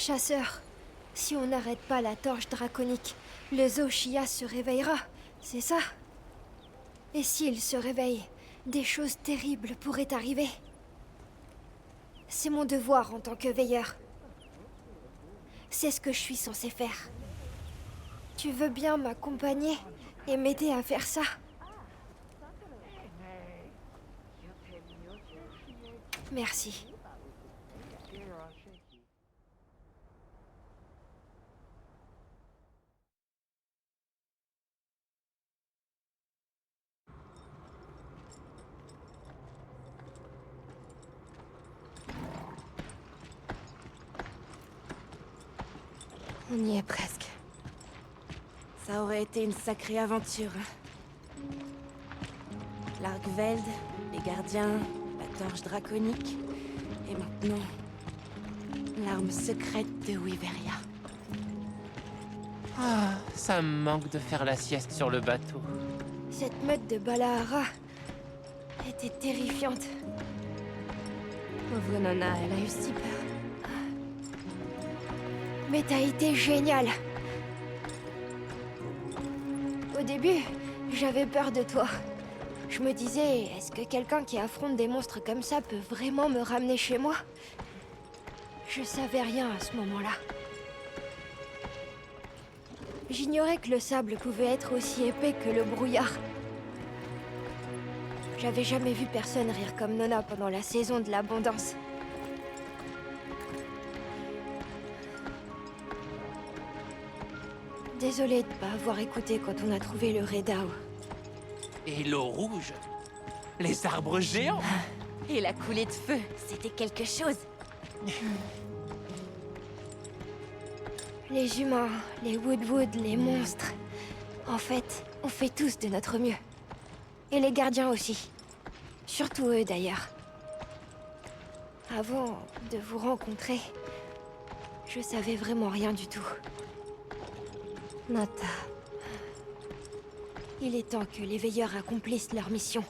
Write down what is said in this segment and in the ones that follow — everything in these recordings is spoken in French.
Chasseur, si on n'arrête pas la torche draconique, le Zoshia se réveillera, c'est ça? Et s'il se réveille, des choses terribles pourraient arriver. C'est mon devoir en tant que veilleur. C'est ce que je suis censé faire. Tu veux bien m'accompagner et m'aider à faire ça? Merci. On y est presque. Ça aurait été une sacrée aventure. L'Argveld, les gardiens, la torche draconique, et maintenant, l'arme secrète de Wyveria. Ah, ça me manque de faire la sieste sur le bateau. Cette meute de Balahara était terrifiante. Pauvre Nona, elle a eu si peur. Mais t'as été génial. Au début, j'avais peur de toi. Je me disais, est-ce que quelqu'un qui affronte des monstres comme ça peut vraiment me ramener chez moi? Je savais rien à ce moment-là. J'ignorais que le sable pouvait être aussi épais que le brouillard. J'avais jamais vu personne rire comme Nona pendant la saison de l'abondance. Désolée de pas avoir écouté quand on a trouvé le Redao. Et l'eau rouge? Les arbres géants? Et la coulée de feu, c'était quelque chose. Les humains, les Woodwood, les monstres. En fait, on fait tous de notre mieux. Et les gardiens aussi. Surtout eux d'ailleurs. Avant de vous rencontrer, je savais vraiment rien du tout. Nata. Il est temps que les veilleurs accomplissent leur mission.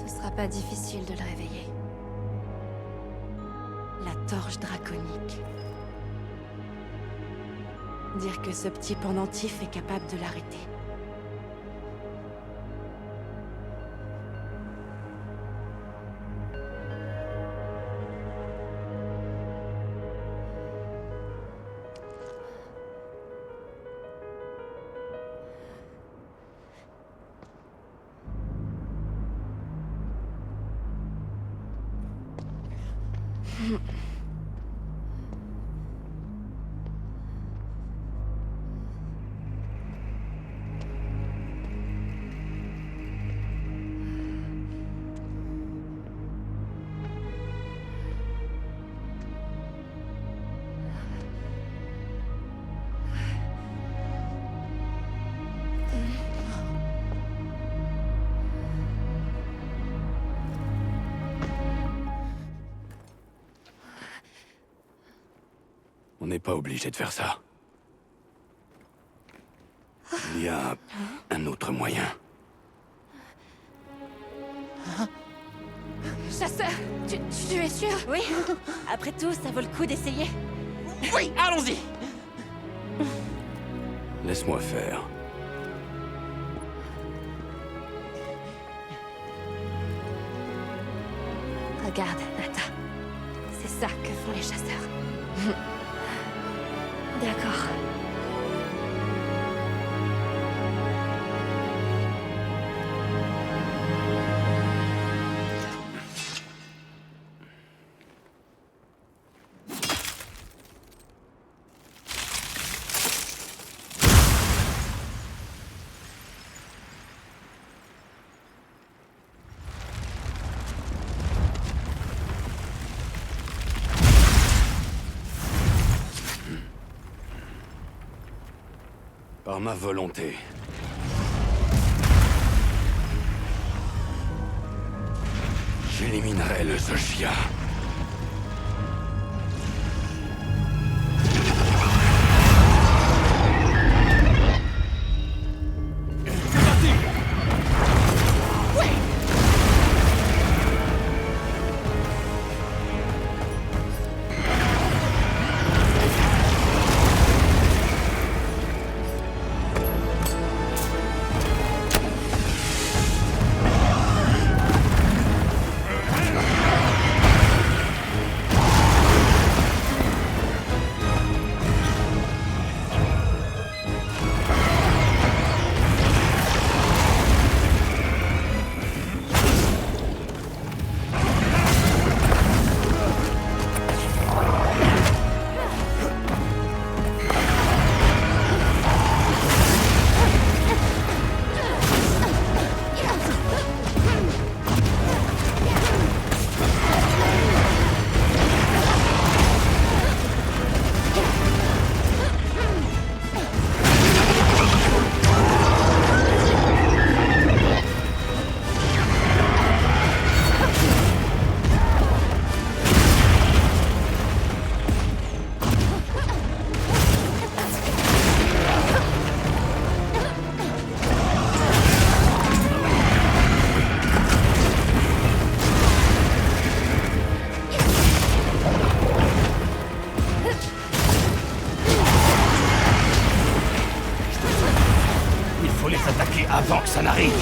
Ce sera pas difficile de le réveiller. La torche draconique. Dire que ce petit pendentif est capable de l'arrêter. On n'est pas obligé de faire ça. Il y a un autre moyen. Chasseur, tu es sûr? Oui. Après tout, ça vaut le coup d'essayer. Oui, allons-y! Laisse-moi faire. Regarde, Nata. C'est ça que font les chasseurs. D'accord. Par ma volonté. J'éliminerai le Zoshia. Il faut les attaquer avant que ça n'arrive.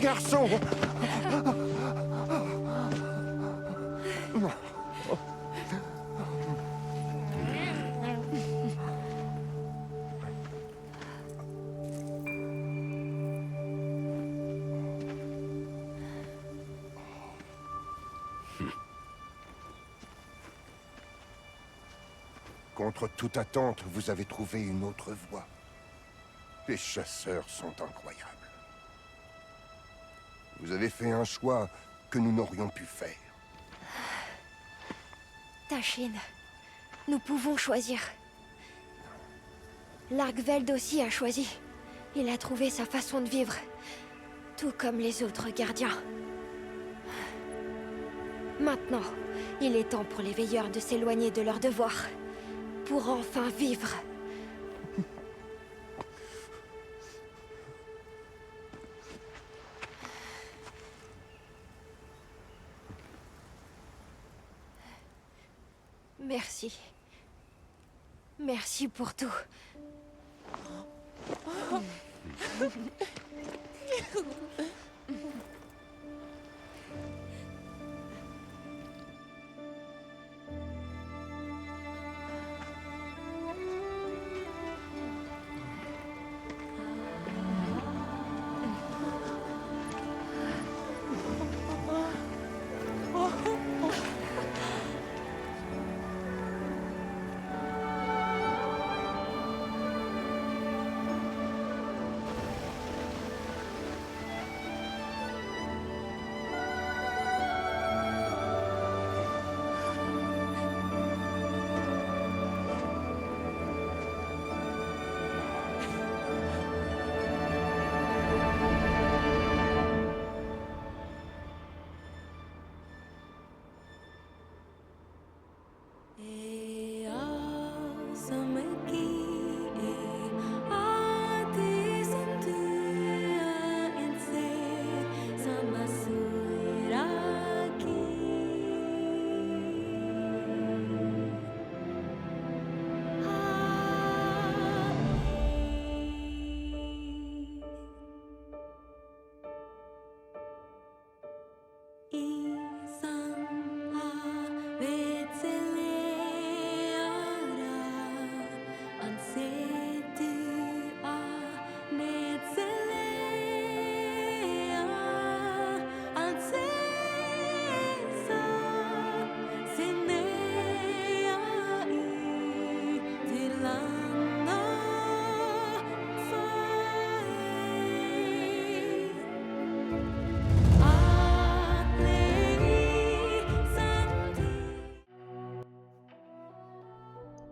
garçon. Contre toute attente, vous avez trouvé une autre voie. Les chasseurs sont incroyables. Vous avez fait un choix que nous n'aurions pu faire. Tashin, nous pouvons choisir. Largveld aussi a choisi. Il a trouvé sa façon de vivre. Tout comme les autres gardiens. Maintenant, il est temps pour les veilleurs de s'éloigner de leurs devoirs. Pour enfin vivre. Merci. Merci pour tout.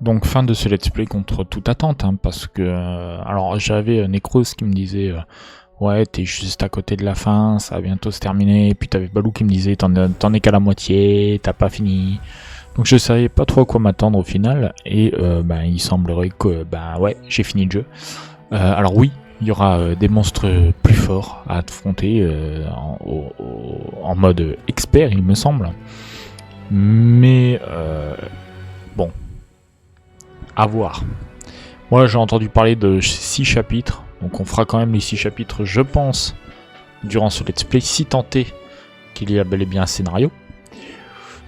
Donc fin de ce let's play contre toute attente, hein, parce que alors j'avais Necros qui me disait ouais t'es juste à côté de la fin, ça va bientôt se terminer, et puis t'avais Balou qui me disait t'en es qu'à la moitié, t'as pas fini. Donc je savais pas trop à quoi m'attendre au final, et il semblerait que ouais j'ai fini le jeu. Alors oui, il y aura des monstres plus forts à affronter en mode expert il me semble, mais bon. À voir. Moi j'ai entendu parler de 6 chapitres, donc on fera quand même les 6 chapitres je pense durant ce let's play, si tant est qu'il y a bel et bien un scénario.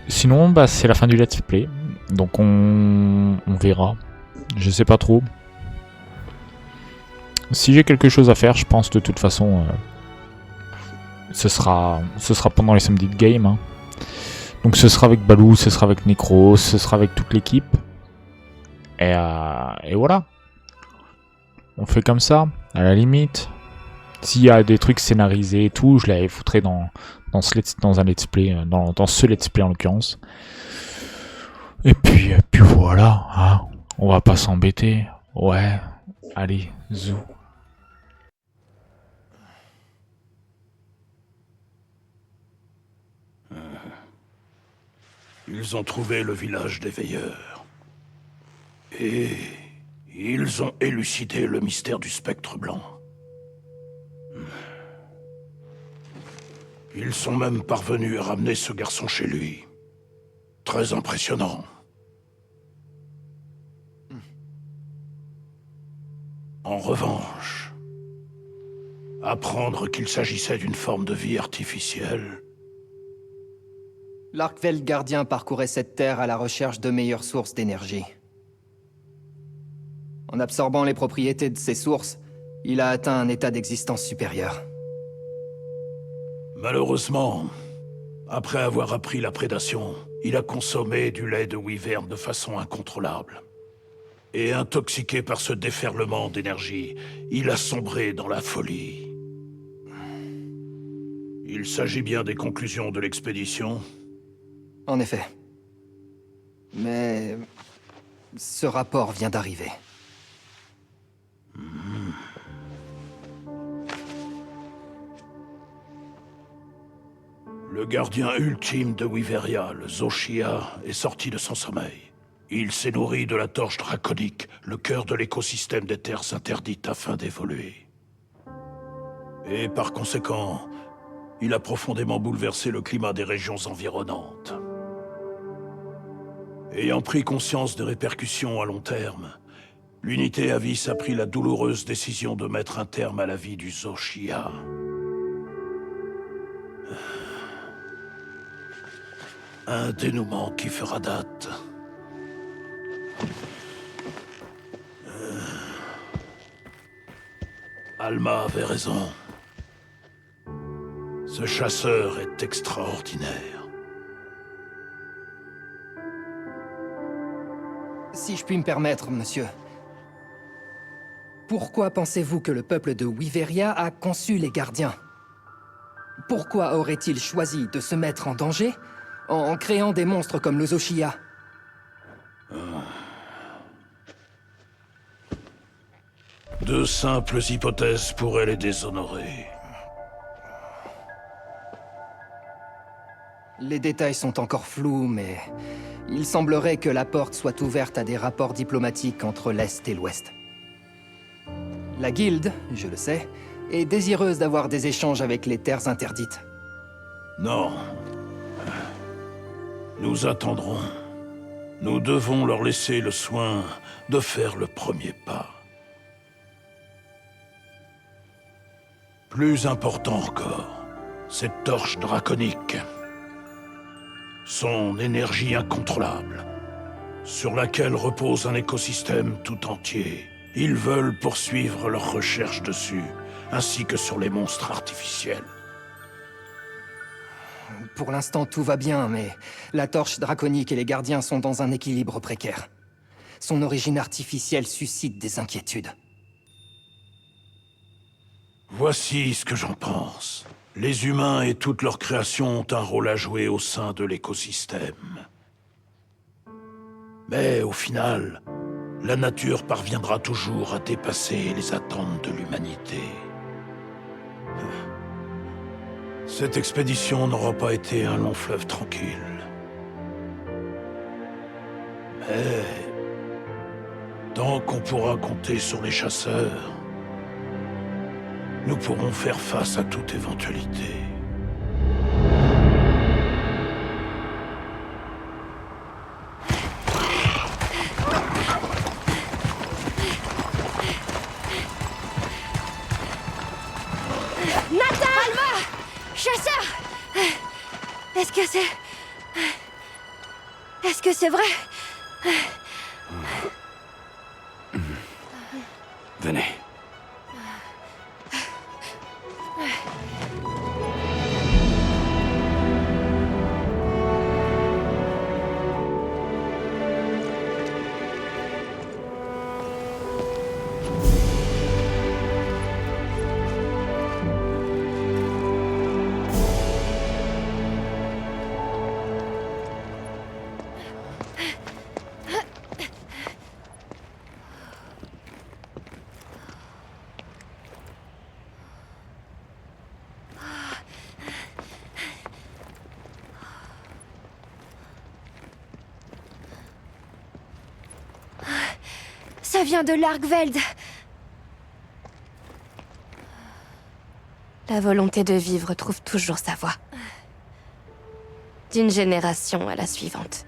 Sinon c'est la fin du let's play, donc on verra, je sais pas trop. Si j'ai quelque chose à faire, je pense de toute façon ce sera pendant les samedis de game, hein. Donc ce sera avec Balou, ce sera avec Necros, ce sera avec toute l'équipe. Et voilà. On fait comme ça, à la limite. S'il y a des trucs scénarisés et tout, je les foutrai dans un let's play, dans ce let's play en l'occurrence. Et puis voilà, hein. On va pas s'embêter. Ouais, allez, zou. Ils ont trouvé le village des veilleurs. Et ils ont élucidé le mystère du spectre blanc. Ils sont même parvenus à ramener ce garçon chez lui. Très impressionnant. En revanche, Apprendre qu'il s'agissait d'une forme de vie artificielle. L'Arkveld gardien parcourait cette terre à la recherche de meilleures sources d'énergie. En absorbant les propriétés de ces sources, il a atteint un état d'existence supérieur. Malheureusement, après avoir appris la prédation, il a consommé du lait de wyvern de façon incontrôlable. Et intoxiqué par ce déferlement d'énergie, il a sombré dans la folie. Il s'agit bien des conclusions de l'expédition? En effet. Mais... ce rapport vient d'arriver. Le gardien ultime de Wyveria, le Zoshia, est sorti de son sommeil. Il s'est nourri de la torche draconique, le cœur de l'écosystème des terres interdites afin d'évoluer. Et par conséquent, il a profondément bouleversé le climat des régions environnantes. Ayant pris conscience des répercussions à long terme, l'unité Avis a pris la douloureuse décision de mettre un terme à la vie du Zoshia. Un dénouement qui fera date. Alma avait raison. Ce chasseur est extraordinaire. Si je puis me permettre, monsieur. Pourquoi pensez-vous que le peuple de Wyveria a conçu les gardiens? Pourquoi aurait-il choisi de se mettre en danger en créant des monstres comme le Zoshia? De simples hypothèses pourraient les déshonorer. Les détails sont encore flous, mais... il semblerait que la porte soit ouverte à des rapports diplomatiques entre l'Est et l'Ouest. La Guilde, je le sais, est désireuse d'avoir des échanges avec les terres interdites. Non. Nous attendrons. Nous devons leur laisser le soin de faire le premier pas. Plus important encore, cette torche draconique. Son énergie incontrôlable, sur laquelle repose un écosystème tout entier. Ils veulent poursuivre leurs recherches dessus, ainsi que sur les monstres artificiels. Pour l'instant, tout va bien, mais la torche draconique et les gardiens sont dans un équilibre précaire. Son origine artificielle suscite des inquiétudes. Voici ce que j'en pense. Les humains et toutes leurs créations ont un rôle à jouer au sein de l'écosystème. Mais au final, la nature parviendra toujours à dépasser les attentes de l'humanité. Cette expédition n'aura pas été un long fleuve tranquille. Mais... tant qu'on pourra compter sur les chasseurs, nous pourrons faire face à toute éventualité. Nathan! Alma! Chasseur! Est-ce que c'est... est-ce que c'est vrai? Venez. Ça vient de l'Arkveld. La volonté de vivre trouve toujours sa voie. D'une génération à la suivante.